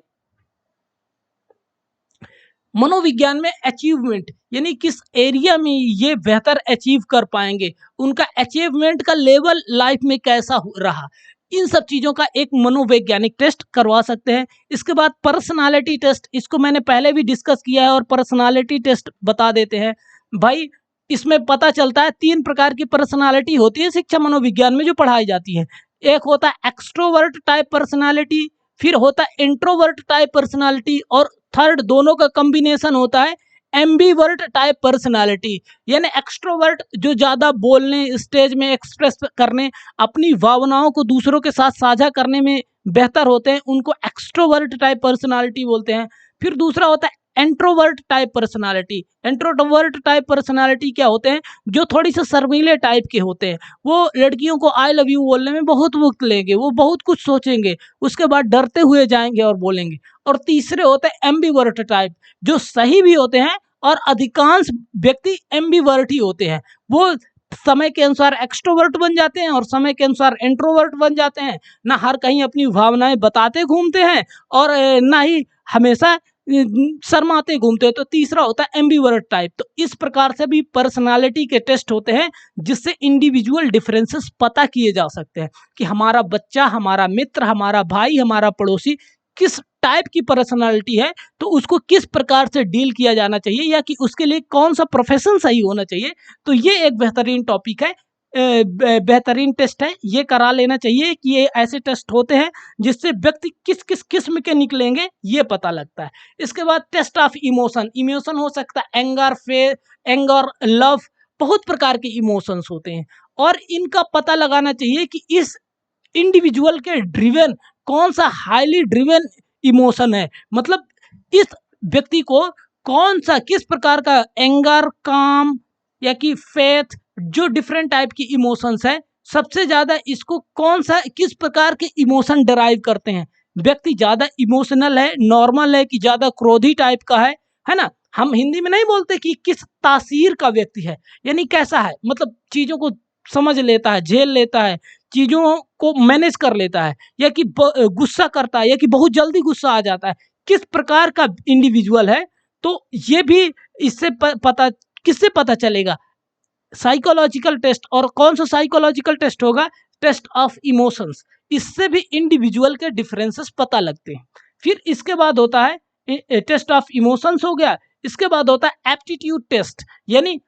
मनोविज्ञान में अचीवमेंट यानी किस एरिया में ये बेहतर अचीव कर पाएंगे, उनका अचीवमेंट का लेवल लाइफ में कैसा रहा, इन सब चीज़ों का एक मनोवैज्ञानिक टेस्ट करवा सकते हैं। इसके बाद पर्सनालिटी टेस्ट, इसको मैंने पहले भी डिस्कस किया है और पर्सनालिटी टेस्ट बता देते हैं भाई। इसमें पता चलता है 3 प्रकार की पर्सनालिटी होती है शिक्षा मनोविज्ञान में जो पढ़ाई जाती है। एक होता है एक्सट्रोवर्ट टाइप पर्सनालिटी, फिर होता है इंट्रोवर्ट टाइप पर्सनालिटी, और थर्ड दोनों का कॉम्बिनेशन होता है एम्बीवर्ट टाइप पर्सनालिटी। यानी एक्सट्रोवर्ट जो ज़्यादा बोलने, स्टेज में एक्सप्रेस करने, अपनी भावनाओं को दूसरों के साथ साझा करने में बेहतर होते हैं, उनको एक्सट्रोवर्ट टाइप पर्सनालिटी बोलते हैं। फिर दूसरा होता है introvert type personality. Introvert type personality क्या होते हैं, जो थोड़ी सी शर्मीले टाइप के होते हैं, वो लड़कियों को आई लव यू बोलने में बहुत वक्त लेंगे, वो बहुत कुछ सोचेंगे, उसके बाद डरते हुए जाएंगे और बोलेंगे। और तीसरे होते हैं एम्बीवर्ट टाइप, जो सही भी होते हैं, और अधिकांश व्यक्ति एम्बीवर्ट ही होते हैं। वो समय के अनुसार एक्सट्रोवर्ट बन जाते हैं और समय के अनुसार इंट्रोवर्ट बन जाते हैं, ना हर कहीं अपनी भावनाएं बताते घूमते हैं और ना ही हमेशा शर्माते घूमते हैं। तो तीसरा होता है एम्बीवर्ट टाइप। तो इस प्रकार से भी पर्सनालिटी के टेस्ट होते हैं, जिससे इंडिविजुअल डिफरेंसेस पता किए जा सकते हैं कि हमारा बच्चा, हमारा मित्र, हमारा भाई, हमारा पड़ोसी किस टाइप की पर्सनालिटी है, तो उसको किस प्रकार से डील किया जाना चाहिए, या कि उसके लिए कौन सा प्रोफेशन सही होना चाहिए। तो ये एक बेहतरीन टॉपिक है, बेहतरीन टेस्ट है, ये करा लेना चाहिए कि ये ऐसे टेस्ट होते हैं जिससे व्यक्ति किस किस किस्म के निकलेंगे ये पता लगता है। इसके बाद टेस्ट ऑफ इमोशन। इमोशन हो सकता है एंगर, एंगर, लव, बहुत प्रकार के इमोशंस होते हैं, और इनका पता लगाना चाहिए कि इस इंडिविजुअल के ड्रिवन कौन सा हाईली ड्रिवन इमोशन है, मतलब इस व्यक्ति को कौन सा, किस प्रकार का एंगर, काम या कि फेथ, जो डिफरेंट टाइप की इमोशंस है, सबसे ज्यादा इसको कौन सा, किस प्रकार के इमोशन डराइव करते हैं। व्यक्ति ज्यादा इमोशनल है, नॉर्मल है, कि ज्यादा क्रोधी टाइप का है ना। हम हिंदी में नहीं बोलते कि किस तासीर का व्यक्ति है, यानी कैसा है, मतलब चीजों को समझ लेता है, झेल लेता है, चीजों को मैनेज कर लेता है, या कि गुस्सा करता है, या कि बहुत जल्दी गुस्सा आ जाता है, किस प्रकार का इंडिविजुअल है। तो ये भी इससे पता, किससे पता चलेगा, साइकोलॉजिकल टेस्ट। और कौन सा साइकोलॉजिकल टेस्ट होगा, टेस्ट ऑफ इमोशंस। इससे भी इंडिविजुअल के डिफरेंसेस पता लगते हैं। फिर इसके बाद होता है टेस्ट ऑफ इमोशंस हो गया, इसके बाद होता है एप्टीट्यूड टेस्ट, यानी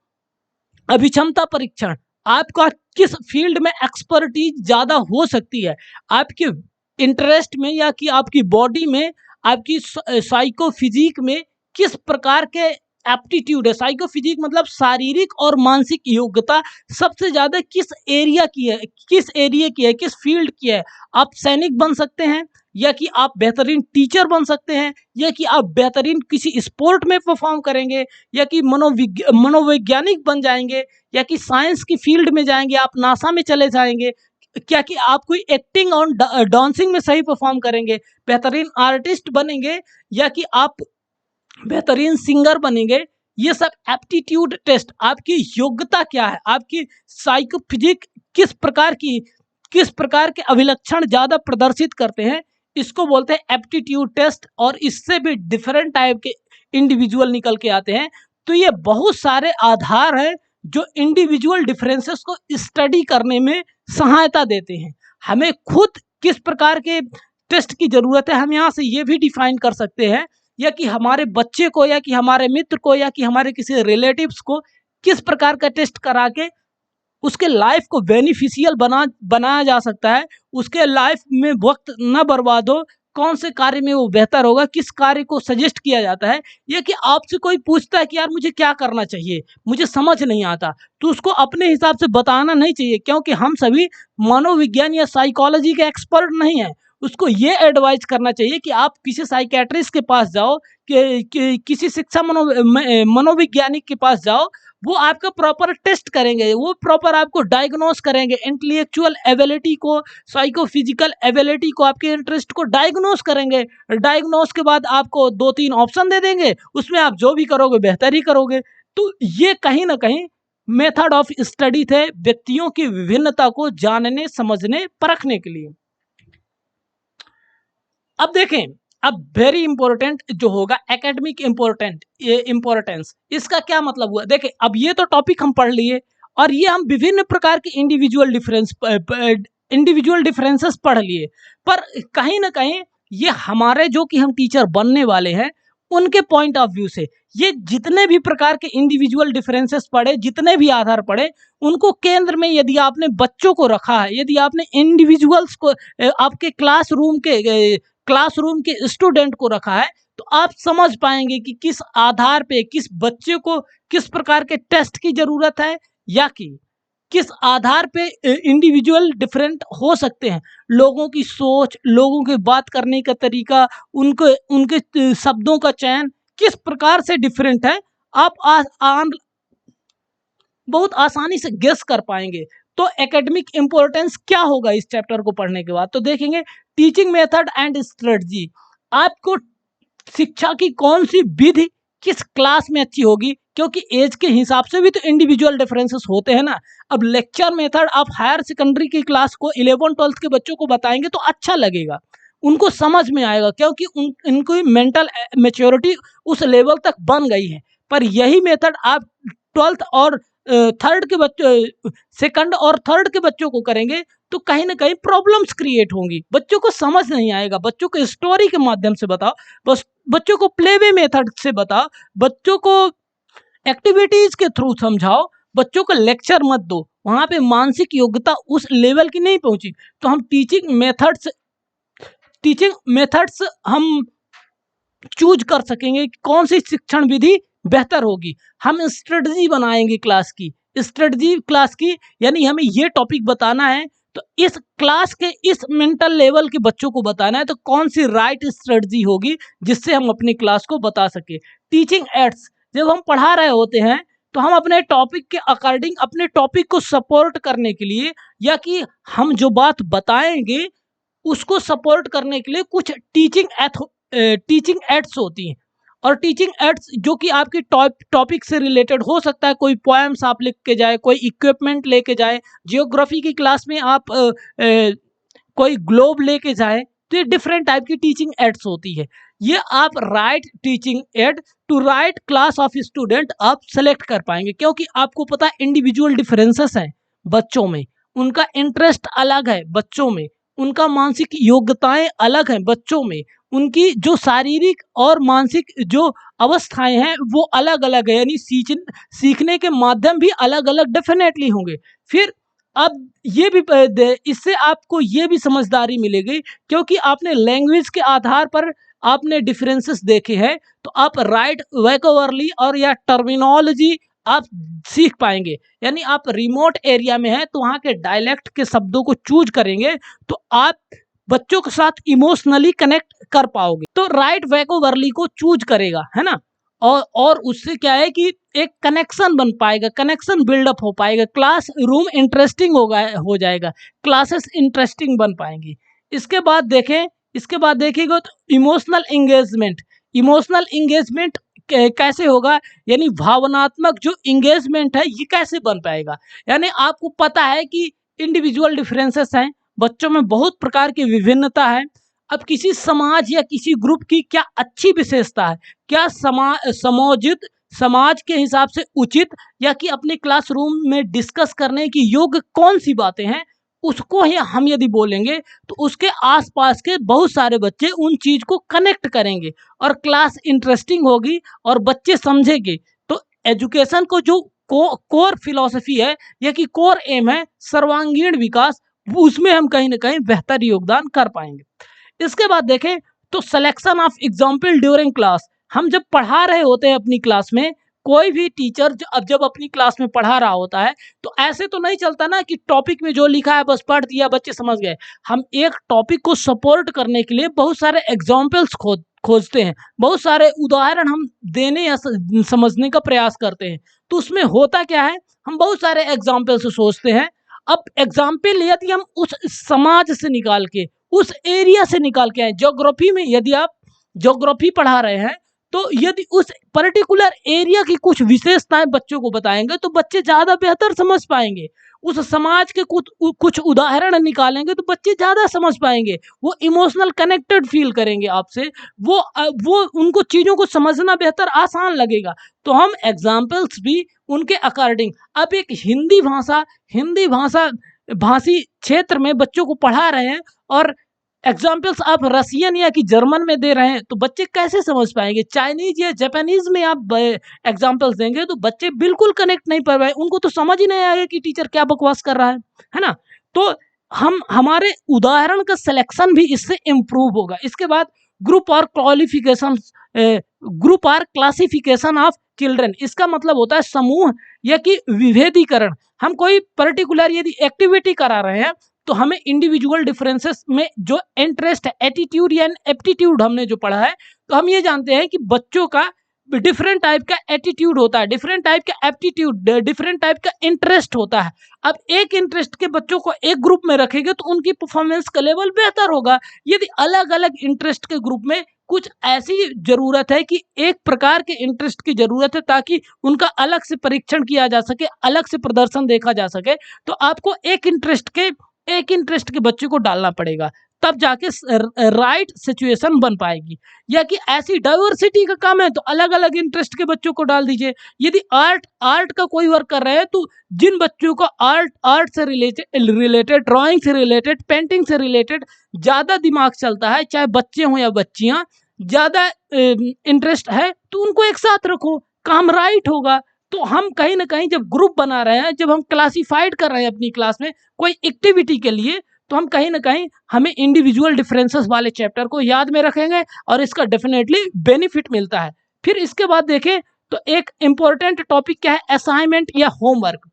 अभिक्षमता परीक्षण। आपका किस फील्ड में एक्सपर्टीज ज्यादा हो सकती है, आपके इंटरेस्ट में, या कि आपकी बॉडी में, आपकी साइको फिजिक में किस प्रकार के एप्टीट्यूड है। साइको फिजिक मतलब शारीरिक और मानसिक योग्यता सबसे ज्यादा किस एरिया की है, किस एरिया की है, किस फील्ड की है। आप सैनिक बन सकते हैं, या कि आप बेहतरीन टीचर बन सकते हैं, या कि आप बेहतरीन किसी स्पोर्ट में परफॉर्म करेंगे, या कि मनोवैज्ञानिक बन जाएंगे, या कि साइंस की फील्ड में जाएंगे, आप नासा में चले जाएंगे, क्या कि आप कोई एक्टिंग और डांसिंग में सही परफॉर्म करेंगे, बेहतरीन आर्टिस्ट बनेंगे, या कि आप बेहतरीन सिंगर बनेंगे। ये सब एप्टीट्यूड टेस्ट, आपकी योग्यता क्या है, आपकी साइकोफिजिक किस प्रकार के अभिलक्षण ज्यादा प्रदर्शित करते हैं, इसको बोलते हैं एप्टीट्यूड टेस्ट। और इससे भी डिफरेंट टाइप के इंडिविजुअल निकल के आते हैं। तो ये बहुत सारे आधार हैं जो इंडिविजुअल डिफरेंसेस को स्टडी करने में सहायता देते हैं। हमें खुद किस प्रकार के टेस्ट की जरूरत है, हम यहाँ से ये भी डिफाइन कर सकते हैं, या कि हमारे बच्चे को, या कि हमारे मित्र को, या कि हमारे किसी रिलेटिव्स को किस प्रकार का टेस्ट करा के उसके लाइफ को बेनिफिशियल बनाया जा सकता है, उसके लाइफ में वक्त न बर्बाद हो, कौन से कार्य में वो बेहतर होगा, किस कार्य को सजेस्ट किया जाता है। ये कि आपसे कोई पूछता है कि यार मुझे क्या करना चाहिए, मुझे समझ नहीं आता, तो उसको अपने हिसाब से बताना नहीं चाहिए, क्योंकि हम सभी मनोविज्ञान या साइकोलॉजी के एक्सपर्ट नहीं हैं। उसको ये एडवाइस करना चाहिए कि आप किसी साइकेट्रिस्ट के पास जाओ, किसी शिक्षा मनोवैज्ञानिक के पास जाओ, वो आपका प्रॉपर टेस्ट करेंगे, वो प्रॉपर आपको डायग्नोस करेंगे, इंटेलेक्चुअल एबिलिटी को, साइकोफिजिकल एबिलिटी को, आपके इंटरेस्ट को डायग्नोस करेंगे। डायग्नोस के बाद आपको 2-3 ऑप्शन दे देंगे, उसमें आप जो भी करोगे बेहतर ही करोगे। तो ये कहीं ना कहीं मेथड ऑफ स्टडी थे व्यक्तियों की विभिन्नता को जानने, समझने, परखने के लिए। अब देखें, अब वेरी इंपॉर्टेंट जो होगा एकेडमिक इंपॉर्टेंस, इसका क्या मतलब हुआ। देखें, अब ये तो टॉपिक हम पढ़ लिए और ये हम विभिन्न प्रकार के इंडिविजुअल डिफरेंसेस पढ़ लिए, पर कहीं ना कहीं ये हमारे जो कि हम टीचर बनने वाले हैं उनके पॉइंट ऑफ व्यू से ये जितने भी प्रकार के इंडिविजुअल डिफरेंसेस पढ़े, जितने भी आधार पढ़े, उनको केंद्र में यदि आपने बच्चों को रखा है, यदि आपने इंडिविजुअल्स को आपके क्लासरूम के स्टूडेंट को रखा है, तो आप समझ पाएंगे कि किस आधार पे किस बच्चे को किस प्रकार के टेस्ट की जरूरत है, या कि किस आधार पे इंडिविजुअल डिफरेंट हो सकते हैं। लोगों की सोच, लोगों के बात करने का तरीका, उनके शब्दों का चयन किस प्रकार से डिफरेंट है, आप बहुत आसानी से गेस कर पाएंगे। तो एकेडमिक इंपॉर्टेंस क्या होगा इस चैप्टर को पढ़ने के बाद, तो देखेंगे टीचिंग मेथड एंड स्ट्रेटजी। आपको शिक्षा की कौन सी विधि किस क्लास में अच्छी होगी, क्योंकि एज के हिसाब से भी तो इंडिविजुअल डिफरेंसेस होते हैं ना। अब लेक्चर मेथड आप हायर सेकेंडरी की क्लास को 11-12 के बच्चों को बताएंगे तो अच्छा लगेगा, उनको समझ में आएगा, क्योंकि उनकी मेंटल मैच्योरिटी उस लेवल तक बन गई है। पर यही मेथड आप 12th और सेकंड और थर्ड के बच्चों को करेंगे तो कहीं ना कहीं प्रॉब्लम्स क्रिएट होंगी, बच्चों को समझ नहीं आएगा। बच्चों को स्टोरी के माध्यम से बताओ, बच्चों को प्लेवे मेथड से बताओ, बच्चों को एक्टिविटीज के थ्रू समझाओ, बच्चों को लेक्चर मत दो, वहां पे मानसिक योग्यता उस लेवल की नहीं पहुंची। तो हम टीचिंग मेथड्स हम चूज कर सकेंगे कि कौन सी शिक्षण विधि बेहतर होगी। हम स्ट्रेटजी बनाएंगे क्लास की, यानी हमें ये टॉपिक बताना है तो इस क्लास के इस मेंटल लेवल के बच्चों को बताना है, तो कौन सी राइट स्ट्रेटजी होगी जिससे हम अपनी क्लास को बता सके। टीचिंग एड्स, जब हम पढ़ा रहे होते हैं तो हम अपने टॉपिक के अकॉर्डिंग अपने टॉपिक को सपोर्ट करने के लिए, या कि हम जो बात बताएंगे उसको सपोर्ट करने के लिए कुछ टीचिंग एड्स होती हैं। और टीचिंग एड्स जो कि आपकी टॉपिक से रिलेटेड हो सकता है, कोई पोएम्स आप लिख के जाए, कोई इक्विपमेंट लेके जाए, जियोग्राफी की क्लास में आप कोई ग्लोब लेके जाए, तो ये डिफरेंट टाइप की टीचिंग एड्स होती है। ये आप right teaching aid to right class of student आप सेलेक्ट कर पाएंगे, क्योंकि आपको पता है इंडिविजुअल डिफरेंसेस हैं बच्चों में, उनका इंटरेस्ट अलग है बच्चों में, उनका मानसिक योग्यताएं अलग हैं बच्चों में, उनकी जो शारीरिक और मानसिक जो अवस्थाएं हैं वो अलग अलग है, यानी सीखने के माध्यम भी अलग अलग डेफिनेटली होंगे। फिर अब ये भी इससे आपको ये भी समझदारी मिलेगी, क्योंकि आपने लैंग्वेज के आधार पर आपने डिफरेंसेस देखे हैं, तो आप राइट वोकैबुलरी और या टर्मिनोलॉजी आप सीख पाएंगे। यानी आप रिमोट एरिया में हैं तो वहाँ के डायलेक्ट के शब्दों को चूज करेंगे तो आप बच्चों के साथ इमोशनली कनेक्ट कर पाओगे। तो राइट वोकैबुलरी को चूज करेगा, है ना, और उससे क्या है कि एक कनेक्शन बन पाएगा, कनेक्शन बिल्डअप हो पाएगा, क्लास रूम इंटरेस्टिंग हो जाएगा, क्लासेस इंटरेस्टिंग बन पाएंगी। इसके बाद देखिएगा तो इमोशनल एंगेजमेंट कैसे होगा, यानी भावनात्मक जो इंगेजमेंट है ये कैसे बन पाएगा। यानी आपको पता है कि इंडिविजुअल डिफरेंसेस हैं, बच्चों में बहुत प्रकार की विभिन्नता है। अब किसी समाज या किसी ग्रुप की क्या अच्छी विशेषता है, क्या समाज के हिसाब से उचित या कि अपने क्लासरूम में डिस्कस करने की योग्य कौन सी बातें हैं, उसको ही हम यदि बोलेंगे तो उसके आसपास के बहुत सारे बच्चे उन चीज को कनेक्ट करेंगे और क्लास इंटरेस्टिंग होगी और बच्चे समझेंगे। तो एजुकेशन को जो कोर फिलॉसफी है या कि कोर एम है सर्वांगीण विकास, उसमें हम कहीं ना कहीं बेहतर योगदान कर पाएंगे। इसके बाद देखें तो selection of example during class. हम जब पढ़ा रहे होते हैं अपनी क्लास में, कोई भी टीचर जब अपनी क्लास में पढ़ा रहा होता है तो ऐसे तो नहीं चलता ना कि टॉपिक में जो लिखा है बस पढ़ दिया, बच्चे समझ गए। हम एक टॉपिक को सपोर्ट करने के लिए बहुत सारे एग्जाम्पल्स खोजते हैं, बहुत सारे उदाहरण हम देने या समझने का प्रयास करते हैं। तो उसमें होता क्या है, हम बहुत सारे एग्जाम्पल से सोचते हैं। अब एग्जाम्पल यदि हम उस समाज से निकाल के, उस एरिया से निकाल के आए, ज्योग्राफी में यदि आप ज्योग्राफी पढ़ा रहे हैं तो यदि उस पर्टिकुलर एरिया की कुछ विशेषताएं बच्चों को बताएंगे तो बच्चे ज़्यादा बेहतर समझ पाएंगे। उस समाज के कुछ उदाहरण निकालेंगे तो बच्चे ज़्यादा समझ पाएंगे, वो इमोशनल कनेक्टेड फील करेंगे आपसे, वो उनको चीज़ों को समझना बेहतर आसान लगेगा। तो हम एग्जाम्पल्स भी उनके अकॉर्डिंग, अब एक हिंदी भाषी क्षेत्र में बच्चों को पढ़ा रहे हैं और एग्जाम्पल्स आप रशियन या कि जर्मन में दे रहे हैं तो बच्चे कैसे समझ पाएंगे। चाइनीज या जापानीज में आप एग्जाम्पल्स देंगे तो बच्चे बिल्कुल कनेक्ट नहीं कर पाए, उनको तो समझ ही नहीं आएगा कि टीचर क्या बकवास कर रहा है ना। तो हमारे उदाहरण का सिलेक्शन भी इससे इम्प्रूव होगा। इसके बाद ग्रुप और क्लासिफिकेशन ऑफ चिल्ड्रन। इसका मतलब होता है समूह या कि विभेदीकरण। हम कोई पर्टिकुलर यदि एक्टिविटी करा रहे हैं तो हमें इंडिविजुअल डिफरेंसेस में जो इंटरेस्ट है, एटीट्यूड या एप्टीट्यूड हमने जो पढ़ा है, तो हम ये जानते हैं कि बच्चों का डिफरेंट टाइप का एटीट्यूड होता है, डिफरेंट टाइप का एप्टीट्यूड, डिफरेंट टाइप का इंटरेस्ट होता है। अब एक इंटरेस्ट के बच्चों को एक ग्रुप में रखेंगे तो उनकी परफॉर्मेंस का लेवल बेहतर होगा। यदि अलग अलग इंटरेस्ट के ग्रुप में कुछ ऐसी जरूरत है कि एक प्रकार के इंटरेस्ट की जरूरत है ताकि उनका अलग से परीक्षण किया जा सके, अलग से प्रदर्शन देखा जा सके, तो आपको एक इंटरेस्ट के बच्चे को डालना पड़ेगा, तब जाके राइट सिचुएशन बन पाएगी। या कि ऐसी डाइवर्सिटी का काम है तो अलग अलग इंटरेस्ट के बच्चों को डाल दीजिए। यदि आर्ट का कोई वर्क कर रहे हैं तो जिन बच्चों को आर्ट से रिलेटेड, ड्राइंग से रिलेटेड, पेंटिंग से रिलेटेड ज़्यादा दिमाग चलता है, चाहे बच्चे हों या बच्चियाँ, ज़्यादा इंटरेस्ट है तो उनको एक साथ रखो, काम राइट होगा। तो हम कहीं ना कहीं जब ग्रुप बना रहे हैं, जब हम क्लासिफाइड कर रहे हैं अपनी क्लास में कोई एक्टिविटी के लिए, तो हम कहीं ना कहीं हमें इंडिविजुअल डिफरेंसेस वाले चैप्टर को याद में रखेंगे और इसका डेफिनेटली बेनिफिट मिलता है। फिर इसके बाद देखें तो एक इम्पोर्टेंट टॉपिक क्या है, असाइनमेंट या होमवर्क।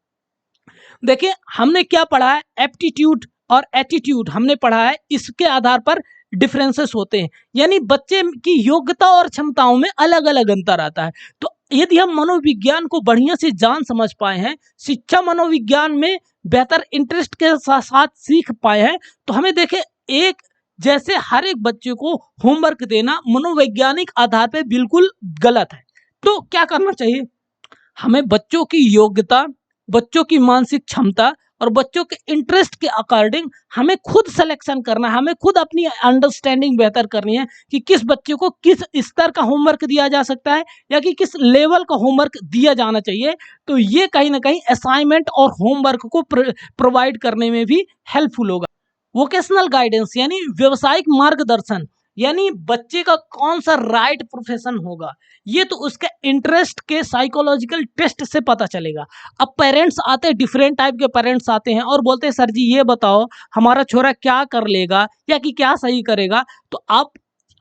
देखिए हमने क्या पढ़ा है, एप्टीट्यूड और एटीट्यूड हमने पढ़ा है, इसके आधार पर डिफरेंसेस होते हैं, यानी बच्चे की योग्यता और क्षमताओं में अलग अलग अंतर आता है। तो यदि हम मनोविज्ञान को बढ़िया से जान समझ पाए हैं, शिक्षा मनोविज्ञान में बेहतर इंटरेस्ट के साथ सीख पाए हैं, तो हमें देखें एक जैसे हर एक बच्चे को होमवर्क देना मनोवैज्ञानिक आधार पर बिल्कुल गलत है। तो क्या करना चाहिए, हमें बच्चों की योग्यता, बच्चों की मानसिक क्षमता और बच्चों के इंटरेस्ट के अकॉर्डिंग हमें खुद सिलेक्शन करना है, हमें खुद अपनी अंडरस्टैंडिंग बेहतर करनी है कि किस बच्चे को किस स्तर का होमवर्क दिया जा सकता है या कि किस लेवल का होमवर्क दिया जाना चाहिए। तो ये कहीं ना कहीं असाइनमेंट और होमवर्क को प्रोवाइड करने में भी हेल्पफुल होगा। वोकेशनल गाइडेंस यानी व्यवसायिक मार्गदर्शन, यानी बच्चे का कौन सा राइट प्रोफेशन होगा, ये तो उसके इंटरेस्ट के साइकोलॉजिकल टेस्ट से पता चलेगा। अब पेरेंट्स आते हैं, डिफरेंट टाइप के पेरेंट्स आते हैं और बोलते हैं सर जी ये बताओ हमारा छोरा क्या कर लेगा या कि क्या सही करेगा। तो आप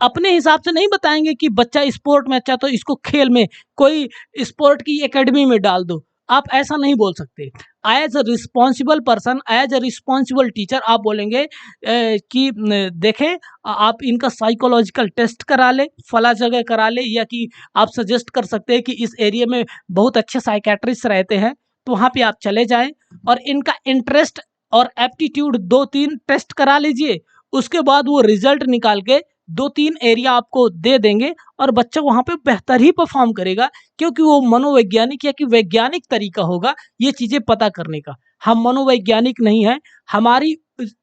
अपने हिसाब से नहीं बताएंगे कि बच्चा स्पोर्ट में अच्छा तो इसको खेल में कोई स्पोर्ट की एकेडमी में डाल दो, आप ऐसा नहीं बोल सकते। As a responsible person, as a responsible teacher आप बोलेंगे कि देखें आप इनका साइकोलॉजिकल टेस्ट करा ले, फला जगह करा ले, या कि आप सजेस्ट कर सकते हैं कि इस एरिया में बहुत अच्छे साइकेट्रिस्ट रहते हैं तो वहाँ पे आप चले जाएं और इनका इंटरेस्ट और एप्टीट्यूड 2-3 टेस्ट करा लीजिए। उसके बाद वो रिजल्ट निकाल के 2-3 एरिया आपको दे देंगे और बच्चा वहाँ पे बेहतर ही परफॉर्म करेगा, क्योंकि वो मनोवैज्ञानिक या कि वैज्ञानिक तरीका होगा ये चीज़ें पता करने का। हम मनोवैज्ञानिक नहीं हैं, हमारी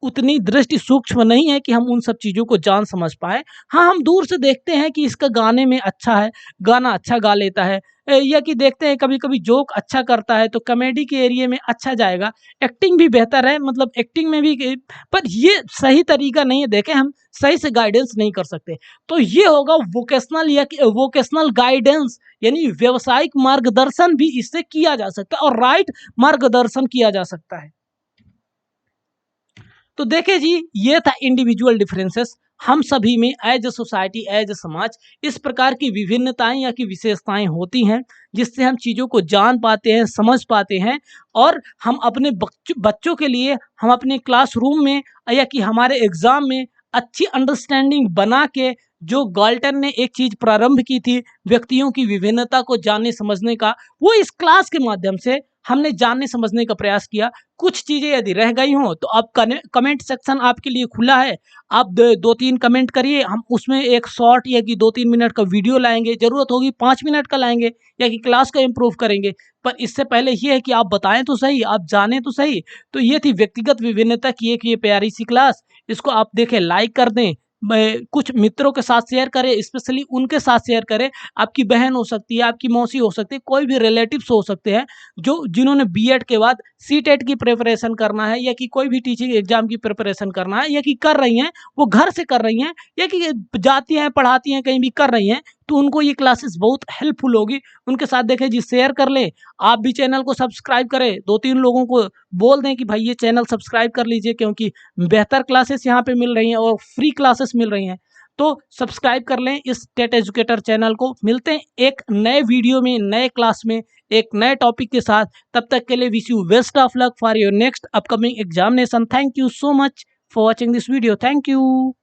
उतनी दृष्टि सूक्ष्म नहीं है कि हम उन सब चीज़ों को जान समझ पाए। हाँ, हम दूर से देखते हैं कि इसका गाने में अच्छा है, गाना अच्छा गा लेता है, या कि देखते हैं कभी कभी जोक अच्छा करता है तो कॉमेडी के एरिया में अच्छा जाएगा, एक्टिंग भी बेहतर है, मतलब एक्टिंग में भी, पर ये सही तरीका नहीं है। देखें हम सही से गाइडेंस नहीं कर सकते। तो ये होगा वोकेशनल या वोकेशनल गाइडेंस, यानी व्यवसायिक मार्गदर्शन भी इससे किया जा सकता है और राइट मार्गदर्शन किया जा सकता है। तो देखिए जी, ये था इंडिविजुअल डिफरेंसेस। हम सभी में as a society, as a समाज इस प्रकार की विभिन्नताएं या कि विशेषताएं होती हैं, जिससे हम चीज़ों को जान पाते हैं, समझ पाते हैं और हम अपने बच्चों के लिए हम अपने क्लासरूम में या कि हमारे एग्ज़ाम में अच्छी अंडरस्टैंडिंग बना के, जो गाल्टन ने एक चीज़ प्रारंभ की थी व्यक्तियों की विभिन्नता को जानने समझने का, वो इस क्लास के माध्यम से हमने जानने समझने का प्रयास किया। कुछ चीज़ें यदि रह गई हों तो आप कमेंट सेक्शन आपके लिए खुला है। आप 2-3 कमेंट करिए, हम उसमें एक शॉर्ट या कि 2-3 मिनट का वीडियो लाएँगे, ज़रूरत होगी 5 मिनट का लाएँगे या कि क्लास को इम्प्रूव करेंगे। पर इससे पहले ये है कि आप बताएँ तो सही, आप जानें तो सही। तो ये थी व्यक्तिगत विभिन्नता की एक ये प्यारी-सी क्लास। इसको आप देखें, लाइक कर दें, कुछ मित्रों के साथ शेयर करें, स्पेशली उनके साथ शेयर करें। आपकी बहन हो सकती है, आपकी मौसी हो सकती है, कोई भी रिलेटिव्स हो सकते हैं जो जिन्होंने बीएड के बाद सीटेट की प्रिपरेशन करना है या कि कोई भी टीचिंग एग्जाम की प्रिपरेशन करना है या कि कर रही हैं, वो घर से कर रही हैं या कि जाती हैं, पढ़ाती हैं, कहीं भी कर रही हैं, तो उनको ये क्लासेस बहुत हेल्पफुल होगी। उनके साथ देखें जी, शेयर कर लें। आप भी चैनल को सब्सक्राइब करें, 2-3 लोगों को बोल दें कि भाई ये चैनल सब्सक्राइब कर लीजिए, क्योंकि बेहतर क्लासेस यहाँ पे मिल रही हैं और फ्री क्लासेस मिल रही हैं। तो सब्सक्राइब कर लें इस टेट एजुकेटर चैनल को। मिलते हैं एक नए वीडियो में, नए क्लास में, एक नए टॉपिक के साथ। तब तक के लिए wish you best of luck for your next upcoming examination. Thank you so much for watching this video. Thank you.